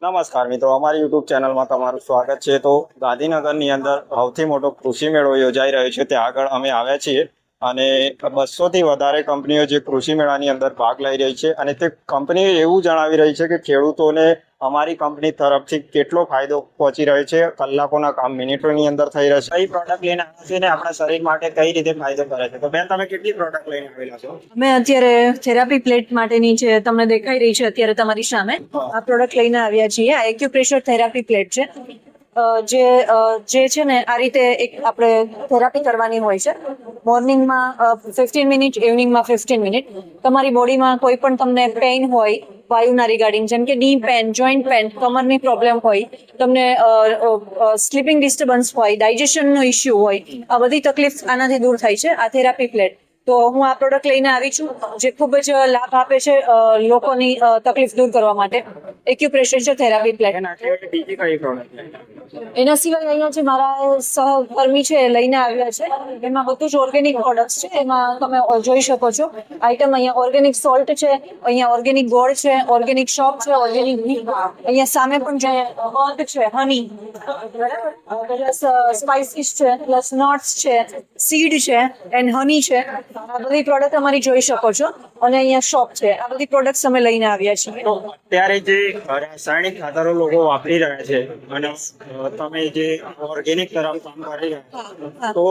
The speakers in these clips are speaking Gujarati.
નમસ્કાર મિત્રો, અમારી યુટ્યુબ ચેનલમાં તમારું સ્વાગત છે. તો ગાંધીનગરની અંદર સૌથી મોટો કૃષિ મેળો યોજાઈ રહ્યો છે. ત્યાં આગળ અમે આવ્યા છીએ અને 200થી વધારે કંપનીઓ જે કૃષિ મેળાની અંદર ભાગ લઈ રહી છે અને તે કંપનીઓ એવું જણાવી રહી છે કે ખેડૂતોને અમારી કંપની તરફથી કેટલો ફાયદો પહોંચી રહ્યો છે, કલાકોના કામ મિનિટોની અંદર થઈ રહે છે. કઈ પ્રોડક્ટ લઈને આવ્યા છે ને આપણા શરીર માટે કઈ રીતે ફાયદો કરે છે? તો બેન, તમે કેટલી પ્રોડક્ટ લઈને આવેલા છો? અમે અત્યારે થેરાપી પ્લેટ માટેની જે તમને દેખાઈ રહી છે અત્યારે તમારી સામે આ પ્રોડક્ટ લઈને આવ્યા છીએ. આ એક્યુપ્રેશર થેરાપી પ્લેટ છે. જે છે ને આ રીતે એક આપણે થેરાપી કરવાની હોય છે. મોર્નિંગમાં 15 મિનિટ, ઇવનિંગમાં 15 મિનિટ. તમારી બોડીમાં કોઈ પણ તમને પેઇન હોય વાયુના રિગાર્ડિંગ, જેમ કે ની પેન, જોઈન્ટ પેન, કમરની પ્રોબ્લેમ હોય, તમને સ્લીપિંગ ડિસ્ટર્બન્સ હોય, ડાયજેશનનો ઇસ્યુ હોય, આ બધી તકલીફ આનાથી દૂર થાય છે આ થેરાપી પ્લેટ. તો હું આ પ્રોડક્ટ લઈને આવી છું જે ખૂબ જ લાભ આપે છે લોકોની તકલીફ દૂર કરવા માટે. Acupressure therapy plate. બીજી કઈ પ્રોડક્ટ? એના સિવાય અહીંયા જે મારા સહકર્મી છે એ લઈને આવ્યા છે, એમાં બધું જ ઓર્ગેનિક પ્રોડક્ટ્સ છે. એમાં તમે જોઈ શકો છો આઈટમ. અહીંયા ઓર્ગેનિક સોલ્ટ છે, અહીંયા ઓર્ગેનિક ગોળ છે, ઓર્ગેનિક શોપ છે, ઓર્ગેનિક ઘી. અહીંયા સામે પણ જે મધ છે, હની, પ્લસ સ્પાઇસીસ છે, પ્લસ નટ્સ છે, સીડ છે એન્ડ હની છે. આ બધી પ્રોડક્ટ અમારી જોઈ શકો છો. અને અહીંયા શોપ છે. આ બધી પ્રોડક્ટ્સ અમે લઈને આવ્યા છીએ. અત્યારે જે રાસાયણિક ખાતરો લોકો વાપરી રહ્યા છે અને તમે જે ઓર્ગેનિક તરફ કામ કરી રહ્યા છો, તો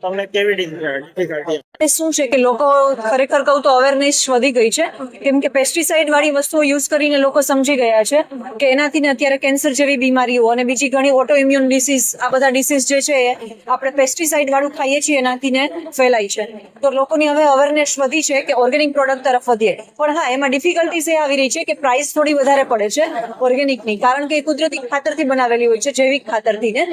તમને કેવી ડિફિકલ્ટી? શું છે કે લોકો ખરેખર કહું તો અવેરનેસ વધી ગઈ છે, કેમ કે પેસ્ટિસાઇડ વાળી વસ્તુઓ યુઝ કરીને લોકો સમજી ગયા છે કે એનાથી ને અત્યારે કેન્સર જેવી બીમારીઓ અને બીજી ઘણી ઓટો ઇમ્યુન ડિસીઝ, આ બધા ડિસીઝ જે છે એ આપણે પેસ્ટિસાઇડ વાળું ખાઈએ છીએ એનાથી ને ફેલાય છે. તો લોકોની હવે અવેરનેસ વધી છે કે ઓર્ગેનિક પ્રોડક્ટ તરફ વધીએ. પણ હા, એમાં ડિફિકલ્ટીઝ એ આવી રહી છે કે પ્રાઇસ થોડી વધારે પડે છે ઓર્ગેનિકની, કારણ કે એ કુદરતી ખાતરથી બનાવેલી હોય છે, જૈવિક ખાતરથી ને,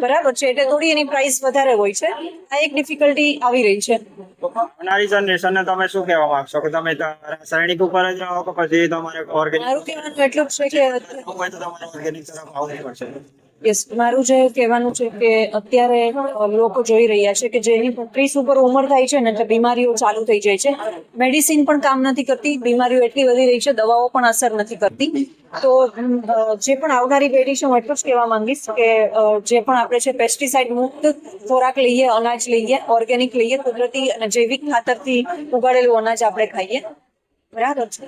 બરાબર છે, એટલે થોડી એની પ્રાઇસ વધારે હોય છે. આ એક ડિફિકલ્ટી આવી રહી છે. આવનારી જનરેશનને તમે શું કહેવા માંગશો? કે તમે રાસાયણિક ઉપર જ રહો કે પછી તમારે ઓર્ગેનિક? મારું કહેવાનું એટલું જ છે કે તમારે ઓર્ગેનિક તરફ આવવું પડશે. યસ, મારું જે કહેવાનું છે કે અત્યારે લોકો જોઈ રહ્યા છે કે જેની 30 ઉપર ઉંમર થાય છે ને એટલે બીમારીઓ ચાલુ થઈ જાય છે. મેડિસિન પણ કામ નથી કરતી, બીમારીઓ એટલી વધી રહી છે, દવાઓ પણ અસર નથી કરતી. તો જે પણ આવનારી પેઢી છે હું એટલું જ કહેવા માંગીશ કે જે પણ આપણે છે પેસ્ટિસાઇડ મુક્ત ખોરાક લઈએ, અનાજ લઈએ, ઓર્ગેનિક લઈએ, કુદરતી અને જૈવિક ખાતરથી ઉગાડેલું અનાજ આપણે ખાઈએ. બરાબર છે.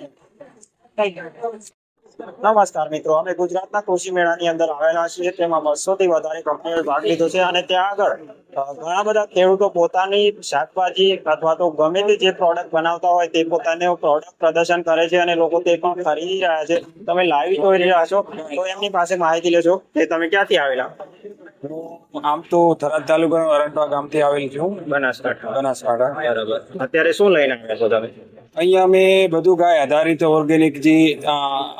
નમસ્કાર મિત્રો, અમે ગુજરાતના કૃષિ મેળાની અંદર આવેલા છીએ. તેમાં 200થી વધારે કંપનીઓએ ભાગ લીધો છે અને ત્યાં આગળ ઘણા બધા ખેડૂતો પોતાની શાકભાજી અથવા તો ગમે તે જે પ્રોડક્ટ બનાવતા હોય તે પોતાને પ્રોડક્ટ પ્રદર્શન કરે છે અને લોકો તે પણ ખરીદી રહ્યા છે. તમે લાઈવ જોઈ રહ્યા છો, તો એમની પાસે માહિતી લેજો કે તમે ક્યાંથી આવેલા? હું આમ તો થરાદ તાલુકાનો અરંટવા ગામથી આવેલ છું, બનાસકાંઠા. બરાબર. અત્યારે શું લઈને આવ્યા છો તમે? અહીંયા અમે બધું ગાય આધારિત ઓર્ગેનિક જે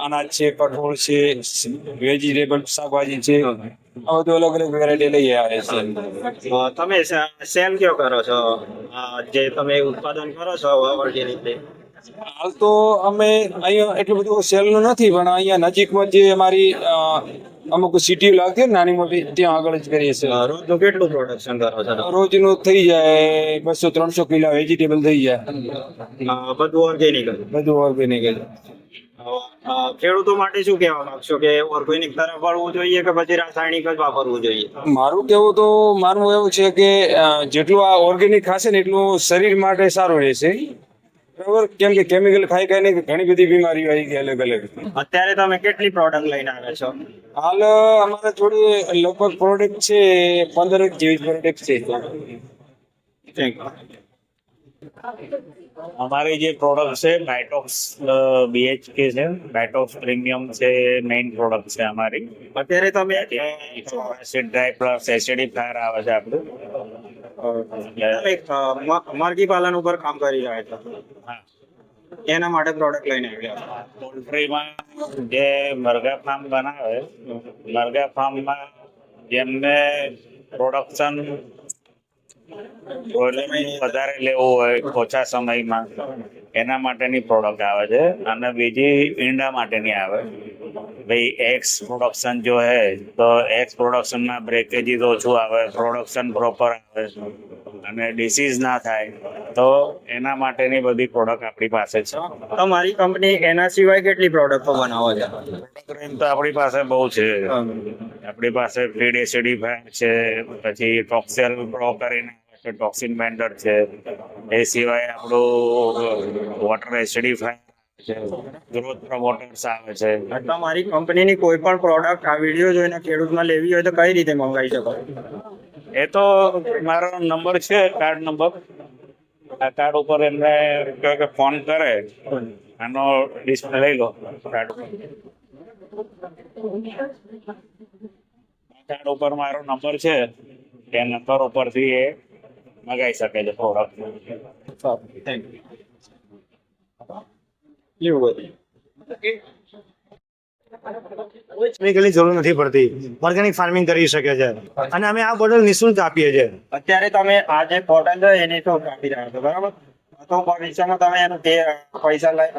અનાજ છે, કઠોળ છે, વેજીટેબલ શાકભાજી છે, આ બધું અલગ અલગ વેરાયટી લઈ આવે છે. તમે સેલ કયો કરો છો? જે તમે ઉત્પાદન કરો છો ઓર્ગેનિક? હાલ તો અમે અહીંયા એટલું બધું સેલનું નથી, પણ અહીંયા નજીકમાં જે અમારી અમુક સિટી લાગતી હોય નાની મોટી, ત્યાં આગળ જ કરીએ છીએ. રોજનું કેટલું પ્રોડક્શન કરો છો? રોજનું થઈ જાય 200-300 કિલો વેજીટેબલ થઈ જાય. બધું ઓર્ગેનિક? બધું ઓર્ગેનિક જ. ખેડૂતો માટે શું કહેવા માંગશો? કે ઓર્ગેનિક તરફ વળવું જોઈએ કે પછી રાસાયણિક જ વાપરવું જોઈએ? મારું કેવું તો મારું એવું છે કે જેટલું આ ઓર્ગેનિક ખાશે ને એટલું શરીર માટે સારું રહેશે, બરાબર? કેમ કે કેમિકલ ખાઈ ખાઈને ઘણી બધી બીમારીઓ આવી ગઈ અલગ અલગ. અત્યારે તમે કેટલી પ્રોડક્ટ લઈને આવ્યા છો? હાલ અમારે થોડી લગભગ પ્રોડક્ટ છે 15 જેવી પ્રોડક્ટ છે. અમારી જે પ્રોડક્ટ છે બાયટોક્સ BHK છે, બાયટોક્સ પ્રીમિયમ છે, મેઇન પ્રોડક્ટ છે અમારી. અત્યારે તમે એસિડ ડ્રાય પ્લસ એસિડિફાયર આવે છે આપણું. મરઘી પાલન ઉપર કામ કરી રહ્યા છો, હા, એના માટે પ્રોડક્ટ લઈને આવ્યા? પોલ્ટ્રીમાં જે મરઘા ફાર્મ બનાવે, મરઘા ફાર્મમાં જેમને પ્રોડક્શન વધારે લેવું હોય ઓછા સમયમાં, એના માટેની પ્રોડક્ટ આવે છે. અને બીજી ઈંડા માટેની આવે. ભાઈ એગ્સ પ્રોડક્શન જો હે તો એગ્સ પ્રોડક્શનમાં બ્રેકેજીસ ઓછું આવે, પ્રોડક્શન પ્રોપર આવે, અને ડિસીઝ ના થાય તો એના માટેની બધી પ્રોડક્ટ આપણી પાસે છે. તમારી કંપની એના સિવાય કેટલી પ્રોડક્ટો બનાવો છે? રેન્જ તો આપણી પાસે બહુ છે. આપણી પાસે ફીડ એસિડિફાયર છે, પછી ટોક્સેલ પ્રો કરીને ટોક્સિન બેન્ડર છે, એ સિવાય આપણું વોટર એસિડિફાયર છે, ગ્રોથ પ્રમોટર્સ આવે છે. તમારી કંપનીની કોઈ પણ પ્રોડક્ટ આ વિડીયો જોઈને ખેડૂતમાં લેવી હોય તો કઈ રીતે મંગાવી શકો? એ તો મારો નંબર છે, કાર્ડ નંબર. આ કાર્ડ ઉપર એમને કહે કે ફોન કરે, આનો ડિસ્પ્લે લઈ લો કાર્ડ ઉપર. કાર્ડ ઉપર મારો નંબર છે, એ નંબર ઉપરથી એ મગાઈ શકે છે પ્રોડક્ટ. Thank you. એવું બધું. કેમિકલની જરૂર નથી પડતી, ઓર્ગેનિક ફાર્મિંગ કરી શકે છે અને અમે આ બોટલ નિઃશુલ્ક આપીએ છીએ. અત્યારે તમે આ જે બોટલ છે એની તો આપી રહ્યા છો, બરાબર? તો ભવિષ્યમાં તમે એનું તે પૈસા લઈ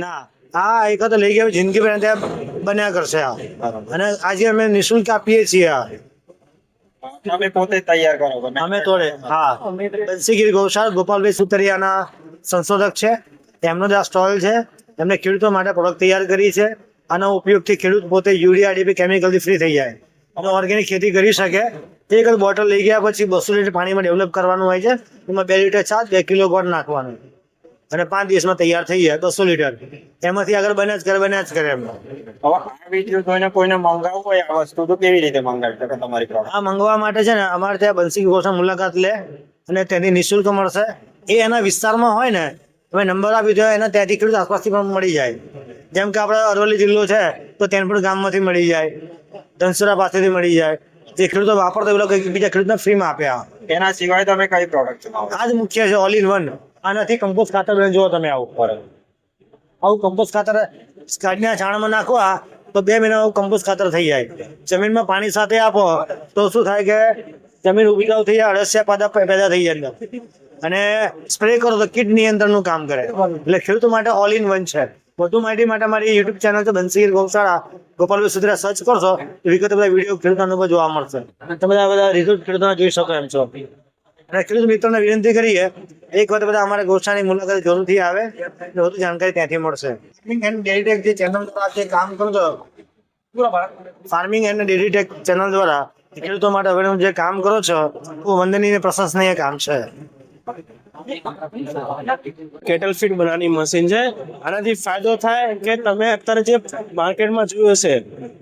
ના, આ એક તો લઈ ગયા જિંદગી પર ત્યાં બન્યા કરશે આ, અને આજે અમે નિઃશુલ્ક આપીએ છીએ. આ તમે પોતે જ તૈયાર કરો છો? અમે તોડે, હા. બંસીગીર ગૌશાળા ગોપાલભાઈ સુતરિયાના સંશોધક છે, એમનો જ આ સ્ટોલ છે. એમને ખેડૂતો માટે પ્રોડક્ટ તૈયાર કરી છે. આનો ઉપયોગથી ખેડૂત પોતે યુરિયા ડીપી કેમિકલથી ફ્રી થઈ જાય અને ઓર્ગેનિક ખેતી કરી શકે. એક જ બોટલ લઈ ગયા પછી 200 લીટર પાણીમાં ડેવલપ કરવાનું હોય છે. એમાં 2 લીટર છાશ, 2 કિલો ગોળ નાખવાનું અને 5 દિવસમાં તૈયાર થઈ જાય 200 લીટર. એમાંથી આગળ બન્યા જ કરે એમ. હવે આ વિડીયો જોઈને કોઈને મંગાવવું હોય આ વસ્તુ તો કેવી રીતે મંગાવી શકે તમારી પ્રોડક્ટ? આ મંગાવવા માટે છે ને અમારે ત્યાં બંસી ગોઠા મુલાકાત લે અને તેની નિઃશુલ્ક મળશે. એ એના વિસ્તારમાં હોય ને તમે નંબર આપી દો, એના ત્યાંથી ખેડૂત આસપાસથી પણ મળી જાય. જેમ કે આપણે અરવલ્લી જિલ્લો છે તો તેનપુર ગામમાંથી મળી જાય, ધનસુરા પાસેથી મળી જાય. જે ખેડૂતો વાપરતા એ લોકો બીજા ખેડૂતને ફ્રીમાં આપ્યા. એના સિવાય તમે કઈ પ્રોડક્ટ બનાવો? આ જ મુખ્ય છે, ઓલ ઇન વન. આનાથી કમ્પોસ્ટ ખાતર જુઓ તમે આવું કમ્પોસ્ટ ખાતર કાઢીને છાણમાં નાખો તો 2 મહિના કમ્પોસ્ટ ખાતર થઈ જાય. જમીનમાં પાણી સાથે આપો તો શું થાય કે જમીન ઉપજાઉ થઈ જાય, અળસિયા પેદા થઈ જાય અંદર. અને સ્પ્રે કરો તો કીટ નિયંત્રણનું કામ કરે. એટલે ખેડૂતો માટે ઓલ ઇન વન છે. વધુ માહિતી માટે મારી યુટ્યુબ ચેનલ છે બંસીગીર ગૌશાળા ગોપાલભાઈ સુતરિયા સર્ચ કરશો તો વિગતે બધા વિડીયો ખેડૂતોનો ઉપર જોવા મળશે. તમે બધા રિઝલ્ટ ખેડૂતોના જોઈ શકો એમ છો. અને ખેડૂત મિત્રોને વિનંતી કરીએ એક વખત બધા અમારા ગૌશાળાની મુલાકાત જરૂરથી આવે એટલે વધુ જાણકારી ત્યાંથી મળશે. ફાર્મિંગ એન્ડ ડેરી ટેક જે ચેનલ દ્વારા જે કામ કરો છો, farming and dairy tech channel દ્વારા ખેડૂતો માટે હવેનું જે કામ કરો છો ખૂબ વંદનીય પ્રશંસનીય કામ છે. કેટલ ફીડ બનાવવાની મશીન છે. આનાથી ફાયદો થાય કે તમે અત્યારે જે માર્કેટમાં જોયું હશે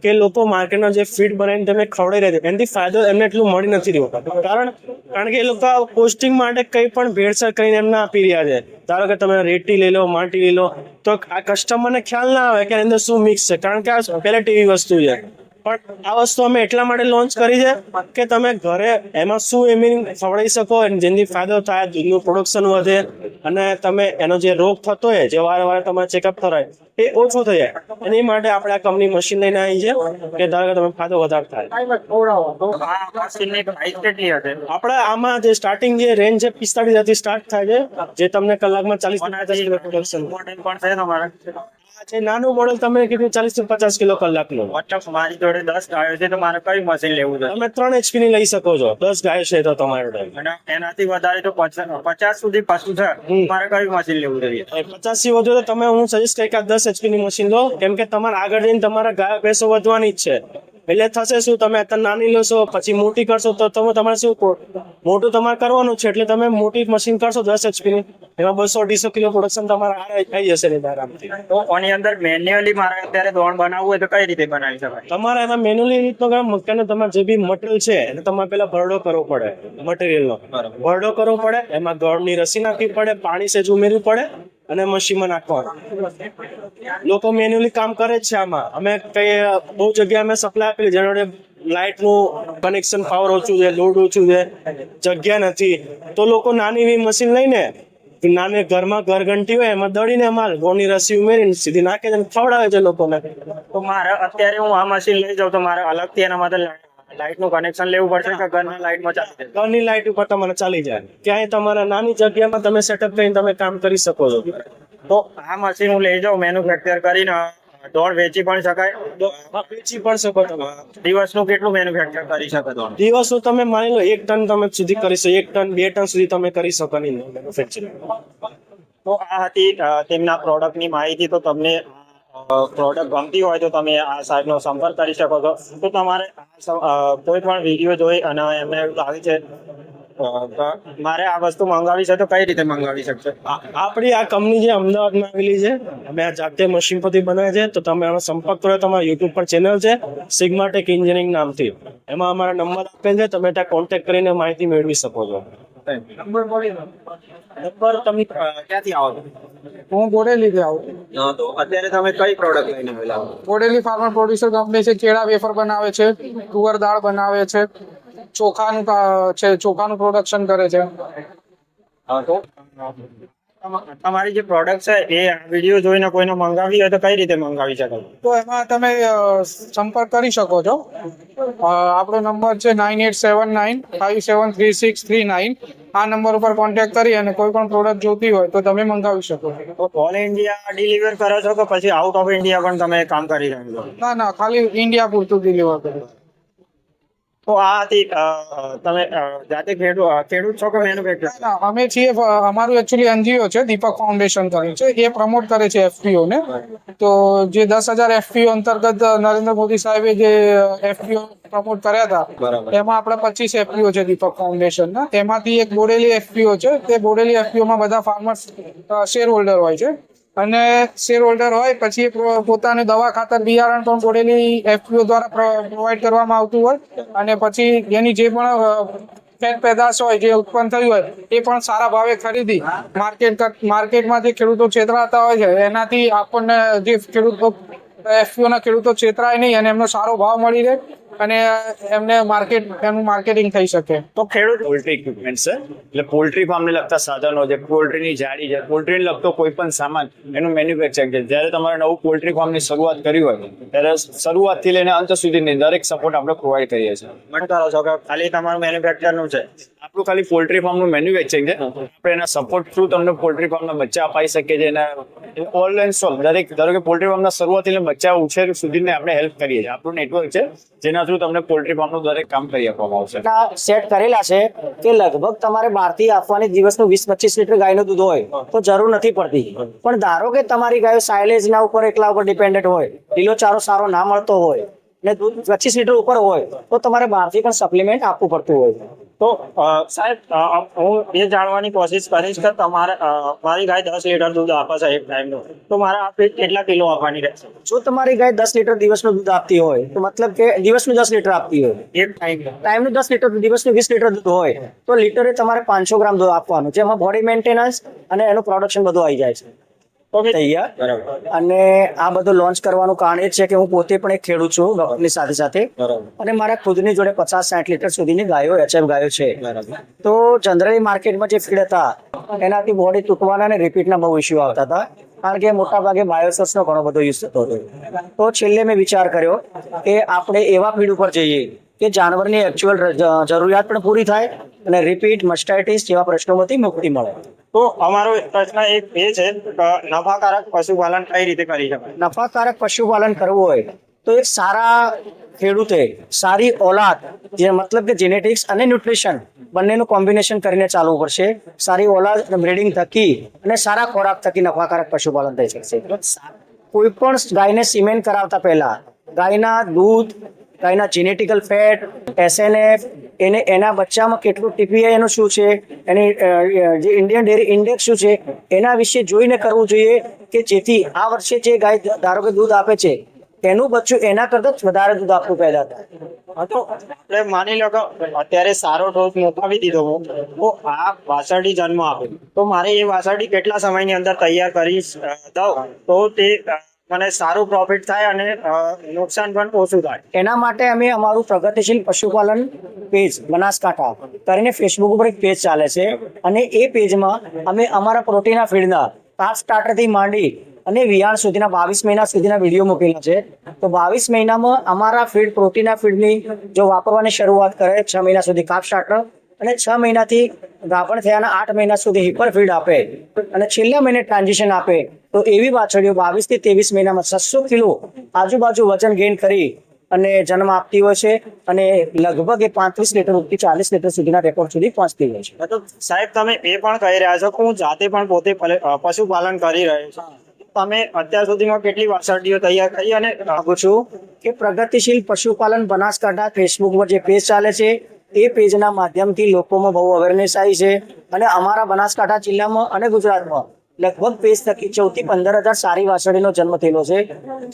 કે લોકો માર્કેટમાં જે ફીડ બનાવીને તમે ખવડાવી રહ્યા છે એનાથી ફાયદો એમને એટલું મળી નથી રહ્યો. કારણ કે એ લોકો પોસ્ટિંગ માટે કંઈ પણ ભેળસેળ કરીને એમને આપી રહ્યા છે. ધારો કે તમે રેતી લઈ લો, માટી લઈ લો, તો આ કસ્ટમરને ખ્યાલ ના આવે કે એની અંદર શું મિક્સ છે, કારણ કે આ પેલેટ એવી વસ્તુ છે. પણ આ વસ્તુ અમે એટલા માટે લોન્ચ કરી છે કે તમે ઘરે એમાં શું એમી ખવડાવી શકો, જેનાથી ફાયદો થાય, દૂધનું પ્રોડક્શન વધે અને તમે એનો જે રોગ થતો હોય જે વારે વારે તમારે ચેકઅપ કરાય એ ઓછો થઈ જાય. એની માટે આપણે આ કંપની મશીન લઈને આવી છે કે ધારો કે તમે ફાયદો વધારે થાય. આ મશીનની પ્રાઇસ કેટલી હશે? આપણે આમાં જે સ્ટાર્ટિંગ જે રેન્જ છે 45,000 થી સ્ટાર્ટ થાય છે, જે તમને કલાકમાં 40 થી 50 કિલો પ્રોડક્શન. મોડેલ પણ છે તમારે? જે નાનું મોડેલ તમે કીધું 40 થી 50 કિલો કલાકનું. મતલબ મારી જોડે 10 ગાયો છે તો મારે કયું મશીન લેવું છે? તમે 3 HP ની લઈ શકો છો. 10 ગાયો છે તો તમારે અને એનાથી વધારે તો 50 સુધી પાછું છે, મારે કયું મશીન લેવું જોઈએ? 50 થી વધુ તો તમે હું સજેસ્ટ કરી કે 10 HP ની મશીન લો, કેમ કે તમારે આગળ જઈને તમારા ગાયો ભેંસો વધવાની જ છે. એટલે થશે શું, તમે અત્યારે નાની લેશો પછી મોટી કરશો તો તમારે શું મોટું તમારે કરવાનું છે, એટલે તમે મોટી મશીન કરશો 10 HP ની, એમાં 200-250 કિલો પ્રોડક્શન તમારે થઈ જશે આરામથી. તો આની અંદર મેન્યુઅલી મારે અત્યારે દોણ બનાવવું હોય તો કઈ રીતે બનાવી શકાય? તમારે એમાં મેન્યુઅલી રીતનો મકાન તમારે જે બી મટીરિયલ છે એને તમારે પેલા ભરડો કરવો પડે. મટીરિયલનો ભરડો કરવો પડે, એમાં ગોળની રસી નાખવી પડે, પાણી સેજ ઉમેરવું પડે અને મશીનમાં નાખવાનું. લોકો મેન્યુઅલી કામ કરે જ છે આમાં. અમે કઈ બહુ જગ્યાએ અમે સપ્લાય આપેલી, જેના વડે લાઇટનું કનેક્શન પાવર ઓછું છે, લોડ ઓછું છે, જગ્યા નથી, તો લોકો નાની એવી મશીન લઈને નાને ઘરમાં ઘરઘંટી હોય એમાં દળીને માલ ગોળની રસી ઉમેરીને સીધી નાખે છે, ખવડાવે છે લોકોને. તો મારે અત્યારે હું આ મશીન લઈ જાઉં તો મારે અલગથી એના માટે લાઇટનું કનેક્શન લેવું પડશે કે ઘરના લાઇટમાં ચાલી જાય? ઘરની લાઇટ ઉપર તમારે ચાલી જાય. ક્યાંય તમારા નાની જગ્યામાં તમે સેટઅપ કરીને તમે કામ કરી શકો છો. તો આ મશીન હું લઈ જાઉં મેન્યુફેક્ચર કરીને દોડ વેચી પણ શકાય? વેચી પણ શકો તમે. દિવસનું કેટલું મેન્યુફેક્ચર કરી શકે દોડ? દિવસનું તમે માની લો 1 ટન તમે સુધી કરી શકો, 1 ટન 2 ટન સુધી તમે કરી શકો નહીં મેન્યુફેક્ચરિંગ. તો આ હતી તેમના પ્રોડક્ટની માહિતી. તો તમને પ્રોડક્ટ ગમતી હોય તો તમે આ સાઈડનો સંપર્ક કરી શકો છો. તો તમારે કોઈ પણ વિડીયો જોઈ અને એમને એવું લાગે છે મારે આ વસ્તુ મંગાવી છે તો કઈ રીતે મંગાવી શકશે? આપણી આ કંપની જે અમદાવાદમાં આવેલી છે, અમે આ જાતે મશીન પરથી બનાવે છે. તો તમે આનો સંપર્ક કરો. તમારા યુટ્યુબ પર ચેનલ છે સિગ્માટેક એન્જિનિયરિંગ નામથી, એમાં અમારા નંબર આપેલ છે, તમે ત્યાં કોન્ટેક્ટ કરીને માહિતી મેળવી શકો છો. નંબર તમે ક્યાંથી આવો છો? હું બોડેલીથી આવું. તો અત્યારે તમે કઈ પ્રોડક્ટ લઈને આવેલા? બોડેલી ફાર્મર પ્રોડ્યુસર કંપની છે. કેળા વેફર બનાવે છે, તુવર દાળ બનાવે છે, ચોખાનું પ્રોડક્શન કરે છે. તો તમારી જે પ્રોડક્ટ છે એ વિડીયો જોઈને કોઈને મંગાવી હોય તો કઈ રીતે મંગાવી શકાય? તો એમાં તમે સંપર્ક કરી શકો છો. આપણો નંબર છે 9879573639. આ નંબર ઉપર કોન્ટેક્ટ કરી અને કોઈ પણ પ્રોડક્ટ જોતી હોય તો તમે મંગાવી શકો છો. તો ઓલ ઇન્ડિયા ડિલિવર કરો છો કે પછી આઉટ ઓફ ઇન્ડિયા પણ તમે કામ કરી રહ્યા છો? ના, ખાલી ઇન્ડિયા પૂરતું ડિલિવર કરો. તો આ હતી તમે જાતે ખેડૂત છો કે મેન્યુફેક્ચર? ના, અમે છીએ, અમારું એકચ્યુઅલી એનજીઓ છે, દીપક ફાઉન્ડેશન કરીને છે. એ પ્રમોટ કરે છે FPO ને. તો જે 10,000 FPO અંતર્ગત નરેન્દ્ર મોદી સાહેબે જે FPO પ્રમોટ કર્યા હતા, એમાં આપણે 25 FPO છે દીપક ફાઉન્ડેશન ના. એમાંથી એક બોડેલી FPO છે. તે બોડેલી FPO માં બધા ફાર્મર્સ શેર હોલ્ડર હોય છે, અને શેર હોલ્ડર હોય પછી પોતાની દવા ખાતર બિયારણ પણ બોડેલી FPO દ્વારા પ્રોવાઈડ કરવામાં આવતું હોય, અને પછી એની જે પણ ફેટ પેદાશ હોય જે ઉત્પન્ન થયું હોય એ પણ સારા ભાવે ખરીદી માર્કેટમાં જે ખેડૂતો છેતરાતા હોય છે એનાથી આપણને જે ખેડૂતો FPO ના ખેડૂતો છેતરાય નહીં અને એમનો સારો ભાવ મળી રહે અને એનું માર્કેટિંગ થઈ શકે. તો ખેડૂત પોલ્ટ્રી ઇક્વિપમેન્ટ છે, એટલે પોલ્ટ્રી ફાર્મને લગતા સાધનો છે, પોલ્ટ્રીની જાળી છે, પોલ્ટ્રીને લગતો કોઈ પણ સામાન એનું મેન્યુફેક્ચરિંગ છે. જ્યારે તમારે નવું પોલ્ટ્રી ફાર્મની શરૂઆત કરી હોય ત્યારે શરૂઆતથી લઈને અંત સુધીની દરેક સપોર્ટ આપણે પ્રોવાઈડ કરીએ છીએ. મન કરો છો કે ખાલી તમારું મેન્યુફેક્ચરનું છે? આપણું ખાલી પોલ્ટ્રી ફાર્મનું મેન્યુફેક્ચરિંગ છે. આપણે એના સપોર્ટ થ્રુ તમને પોલ્ટ્રી ફાર્મના બચ્ચા અપાઈ શકીએ છીએ. એના ઓલ એન્ડ સોલ દરેક ધારો કે પોલ્ટ્રી ફાર્મના શરૂઆતથી લઈને બચ્ચા ઉછેર સુધીને આપણે હેલ્પ કરીએ છીએ. આપણું નેટવર્ક છે જેના થ્રુ તમને પોલ્ટ્રી ફાર્મનું દરેક કામ કરી આપવામાં આવશે. સેટ કરેલા છે કે લગભગ તમારે 12 થી આપવાની દિવસનું 20-25 લીટર ગાયનું દૂધ હોય તો જરૂર નથી પડતી. પણ ધારો કે તમારી ગાયો સાયલેજના ઉપર એકલા ઉપર ડિપેન્ડન્ટ હોય, લીલો ચારો સારો ના મળતો હોય ને દૂધ 25 લીટર ઉપર હોય તો તમારે બહારથી પણ સપ્લિમેન્ટ આપવું પડતું હોય. તો સાહેબ હું એ જાણવાની કોશિશ કરીશ કે તમારે મારી ગાય 10 લીટર દૂધ આપે છે એક ટાઈમનું, તો મારે આ ફીટ કેટલા કિલો આપવાની રહેશે? જો તમારી ગાય 10 લીટર દિવસનું દૂધ આપતી હોય તો મતલબ કે દિવસનું 10 લીટર આપતી હોય, એક ટાઈમનું 10 લીટર, દિવસનું 20 લીટર દૂધ હોય તો લીટરે તમારે 500 ગ્રામ દૂધ આપવાનું, જેમાં બોડી મેન્ટેનન્સ અને એનું પ્રોડક્શન બધું આવી જાય છે તૈયાર. અને આ બધું લોન્ચ કરવાનું કારણ એ છે કે હું પોતે પણ એક ખેડૂત છું ડોક્ટરની સાથે સાથે, અને મારા ખુદની જોડે 50-60 લીટર સુધીની ગાયો HF ગાયો છે. તો જનરલી માર્કેટમાં જે ફીડ હતા એનાથી બોડી તૂટવાના અને રિપીટના બહુ ઇસ્યુ આવતા હતા, કારણ કે મોટા ભાગે બાયોસર્સનો ઘણો બધો યુઝ થતો હતો. તો છેલ્લે મેં વિચાર કર્યો કે આપણે એવા ફીડ ઉપર જઈએ કે જાનવરની એકચ્યુઅલ જરૂરિયાત પણ પૂરી થાય અને રિપીટ મસ્ટાઇટિસ જેવા પ્રશ્નોમાંથી મુક્તિ મળે. તો અમારો પ્રશ્ન એક એ છે કે નફાકારક પશુપાલન કઈ રીતે કરી શકાય? નફાકારક પશુપાલન કરવું હોય તો એક સારા ખેડૂતે સારી ઓલાદ, જે મતલબ કે જેનેટિક્સ અને ન્યુટ્રિશન બંનેનું કોમ્બિનેશન કરીને ચાલવું પડશે. સારી ઓલાદ બ્રીડિંગ થકી અને સારા ખોરાક થકી નફાકારક પશુપાલન થઈ શકશે. કોઈ પણ ગાયને સિમેન્ટ કરાવતા પહેલા ગાયના દૂધ, ગાયના જેનેટિકલ ફેટ, SNF, એના બચ્ચામાં કેટલું TPI એનું શું છે, એની જે ઇન્ડિયન ડેરી ઇન્ડેક્સ શું છે, એના વિશે જોઈને કરવું જોઈએ કે જેથી આ વર્ષે જે ગાય ધારો કે દૂધ આપે છે એનું બચ્ચું એના કરતાં વધારે દૂધ આપવું પેદા થાય. તો આપણે માની લો કે અત્યારે સારો ડોઝ મુકાવી દીધો હું, તો આ વાસળી જન્મ આપે તો મારે એ વાસળી કેટલા સમયની અંદર તૈયાર કરી દઉં તો તે મને સારું પ્રોફિટ થાય અને નુકસાન પણ ઓછું થાય? એના માટે અમે અમારું પ્રગતિશીલ પશુપાલન પેજ બનાસકાંઠા કરીને ફેસબુક ઉપર એક પેજ ચાલે છે, અને એ પેજમાં અમે અમારા પ્રોટીના ફીડના કાફ સ્ટાર્ટરથી માંડી અને વિયાણ સુધીના 22 મહિના સુધીના વિડીયો મૂકેલા છે. તો 22 મહિનામાં અમારા ફીડ પ્રોટીના ફીડની જો વાપરવાની શરૂઆત કરે 6 મહિના સુધી કાફ સ્ટાર્ટર, અને 6 મહિનાથી ગાભણ થયાના 8 મહિના સુધી હિપર ફીડ આપે અને છેલ્લા મહિને ટ્રાન્ઝિશન આપે તો એવી વાછડીઓ 22 થી 23 મહિનામાં 600 કિલો આજુબાજુ વજન ગેઇન કરી અને જન્મ આપતી હોય છે અને લગભગ એ 35 લીટર થી 40 લીટર સુધીના રેકોર્ડ સુધી પહોંચતી હોય છે. તો સાહેબ તમે એ પણ કહી રહ્યા છો કે હું જાતે પણ પોતે પશુપાલન કરી રહ્યો છું. તમે અત્યાર સુધીમાં કેટલી વાછરડીઓ તૈયાર કરી અને માંગુ છું કે પ્રગતિશીલ પશુપાલન બનાસકાંઠા ફેસબુક પર જે પેજ ચાલે છે એ પેજના માધ્યમથી લોકોમાં બહુ અવેરનેસ આવી છે અને અમારા બનાસકાંઠા જિલ્લામાં અને ગુજરાતમાં લગભગ પેજ થકી 14 થી 15,000 સારી વાછરડીનો જન્મ થયેલો છે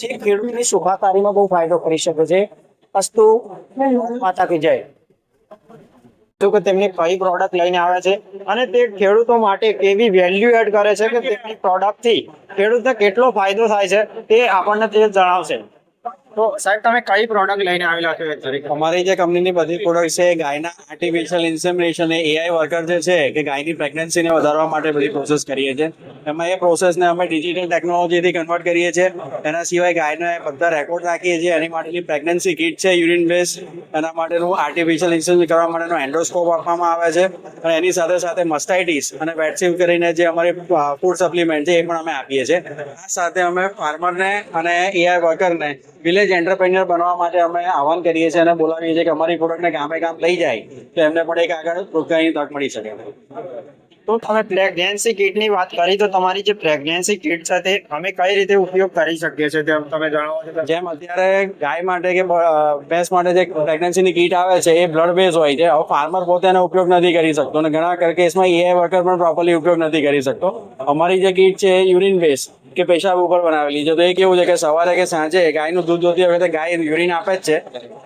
જે ખેડૂતની સુખાકારીમાં બહુ ફાયદો કરી શકે છે. અસ્તુ માતા કી જય. તો કે તેમની કઈ પ્રોડક્ટ લઈને આવે છે અને તે ખેડૂતો માટે કેવી વેલ્યુ એડ કરે છે કે તેમની પ્રોડક્ટથી ખેડૂતને કેટલો ફાયદો થાય છે તે આપણને તે જણાવશે. તો સાહેબ તમે કઈ પ્રોડક્ટ લઈને આવેલા છો? અમારી જે કંપનીની બધી પ્રોડક્ટ છે ગાયના આર્ટિફિશિયલ ઇન્સેમિનેશન એ AI વર્કર જે છે કે ગાયની પ્રેગ્નન્સીને વધારવા માટે બધી પ્રોસેસ કરીએ છીએ. એમાં એ પ્રોસેસને અમે ડિજિટલ ટેકનોલોજીથી કન્વર્ટ કરીએ છીએ. એના સિવાય ગાયને બધા રેકોર્ડ રાખીએ છીએ. એની માટેની પ્રેગ્નન્સી કિટ છે યુરિન બેઝ, એના માટેનું આર્ટિફિશિયલ ઇન્સેમિનેશન કરવા માટેનો એન્ડોસ્કોપ આપવામાં આવે છે અને એની સાથે સાથે મસ્ટાઇટીસ અને વેટસીવ કરીને જે અમારી ફૂડ સપ્લિમેન્ટ છે એ પણ અમે આપીએ છીએ. આ સાથે અમે ફાર્મરને અને AI વર્કરને વિલેજ એન્ટરપ્રેન્યોર બનવા માટે અમે આહવાન કરીએ છીએ અને બોલાવીએ છીએ કે અમારી પ્રોડક્ટને ગામે ગામ લઈ જાય તો એમને પણ એક આગળ રોજગારીની તક મળી શકે. તો તમે પ્રેગ્નન્સી કિટની વાત કરી તો તમારી જે પ્રેગ્નન્સી કિટ છે તે અમે કઈ રીતે ઉપયોગ કરી શકીએ છીએ તેમ તમે જણાવો છો? જેમ અત્યારે ગાય માટે કે ભેંસ માટે જે પ્રેગ્નન્સીની કીટ આવે છે એ બ્લડ બેઝ હોય છે. હવે ફાર્મર પોતે એનો ઉપયોગ નથી કરી શકતો અને ઘણા કેસમાં AI વર્કર પણ પ્રોપરલી ઉપયોગ નથી કરી શકતો. અમારી જે કીટ છે એ યુરિન બેઝ કે પેશાબ ઉપર બનાવેલી છે. તો એ કેવું છે કે સવારે કે સાંજે ગાયનું દૂધ જોતી વખતે ગાય યુરિન આપે જ છે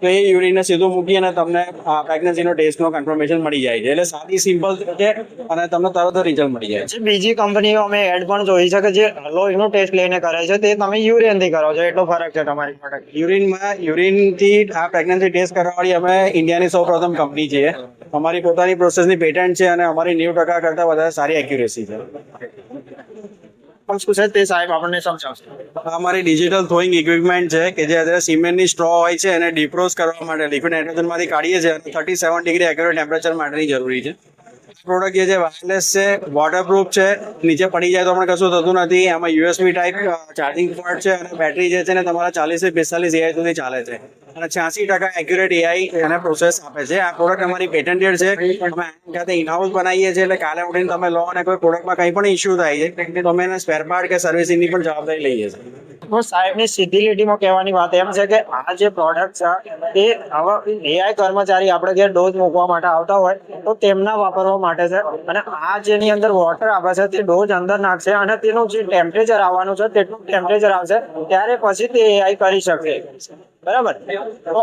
તો એ યુરિનને સીધું મૂકી અને તમને પ્રેગ્નન્સીનો ટેસ્ટનો કન્ફર્મેશન મળી જાય છે. એટલે સાદી સિમ્પલ છે અને તમને તરત જ રિઝલ્ટ મળી જાય છે. જે બીજી કંપનીઓ અમે એડ પણ જોઈ છે કે જે લોહીનો ટેસ્ટ લઈને કરે છે તે તમે યુરિનથી કરો છો, એટલો ફરક છે તમારી પ્રોડક્ટ? યુરિનથી આ પ્રેગ્નન્સી ટેસ્ટ કરવાવાળી અમે ઇન્ડિયાની સૌપ્રથમ કંપની છીએ. અમારી પોતાની પ્રોસેસની પેટન્ટ છે અને અમારી 90% કરતાં વધારે સારી એક્યુરેસી છે. પણ શું છે તે સાહેબ આપણને સમજાવશે? આ અમારી ડિજિટલ થ્રોઈંગ ઇક્વિપમેન્ટ છે કે જે અત્યારે સિમેન્ટની સ્ટ્રો હોય છે એને ડિફ્રોઝ કરવા માટે લિક્વિડ નાઇટ્રોજનમાંથી કાઢીએ છીએ અને 37 ડિગ્રી એક્યુરેટ ટેમ્પરેચર માટેની જરૂરી છે. પ્રોડક્ટ જે છે વાયરલેસ છે, વોટરપ્રૂફ છે, નીચે પડી જાય તો પણ કશું થતું નથી. એમાં USB ટાઈપ ચાર્જિંગ પોર્ટ છે અને બેટરી જે છે ને તમારા 40 થી 45 AI સુધી ચાલે છે અને 86% એક્યુરેટ AI એને પ્રોસેસ આપે છે. આ પ્રોડક્ટ અમારી પેટન્ટેડ છે. અમે ખાતે ઇનહાઉસ બનાવીએ છીએ એટલે કાલે ઉઠીને તમે લો અને કોઈ પ્રોડક્ટમાં કંઈ પણ ઇસ્યુ થાય છે તો અમે એને સ્પેર પાર્ટ કે સર્વિસિંગની પણ જવાબદારી લઈએ છીએ. તો સાહેબની સીધી લીટીમાં કહેવાની વાત એમ છે કે આ જે પ્રોડક્ટ છે તે હવે AI કર્મચારી આપણે જે ડોઝ મૂકવા માટે આવતા હોય તો તેમના વાપરવા માટે છે અને આ જેની અંદર વોટર આવે છે તે ડોઝ અંદર નાખશે અને તેનું જે ટેમ્પરેચર આવવાનું છે તેટલું ટેમ્પરેચર આવશે ત્યારે પછી તે AI કરી શકશે. બરાબર? તો